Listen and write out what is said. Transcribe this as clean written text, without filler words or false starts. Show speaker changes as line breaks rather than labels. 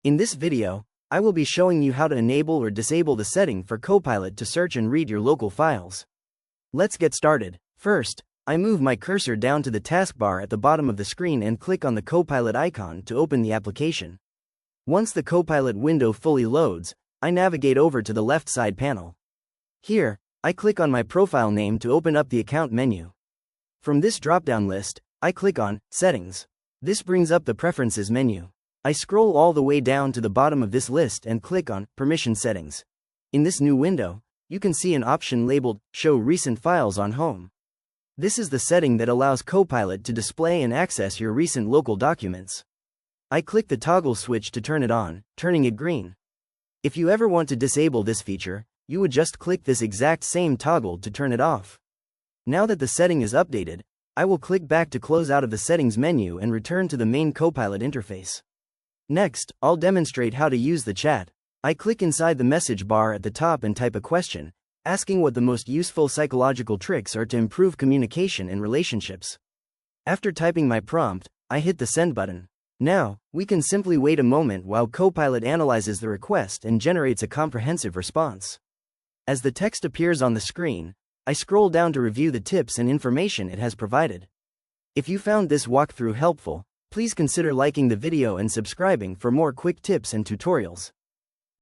In this video, I will be showing you how to enable or disable the setting for Copilot to search and read your local files. Let's get started. First, I move my cursor down to the taskbar at the bottom of the screen and click on the Copilot icon to open the application. Once the Copilot window fully loads, I navigate over to the left side panel. Here, I click on my profile name to open up the account menu. From this drop-down list, I click on Settings. This brings up the Preferences menu. I scroll all the way down to the bottom of this list and click on Permission Settings. In this new window, you can see an option labeled Show Recent Files on Home. This is the setting that allows Copilot to display and access your recent local documents. I click the toggle switch to turn it on, turning it green. If you ever want to disable this feature, you would just click this exact same toggle to turn it off. Now that the setting is updated, I will click back to close out of the settings menu and return to the main Copilot interface. Next, I'll demonstrate how to use the chat. I click inside the message bar at the top and type a question, asking what the most useful psychological tricks are to improve communication and relationships. After typing my prompt, I hit the send button. Now, we can simply wait a moment while Copilot analyzes the request and generates a comprehensive response. As the text appears on the screen, I scroll down to review the tips and information it has provided. If you found this walkthrough helpful, please consider liking the video and subscribing for more quick tips and tutorials.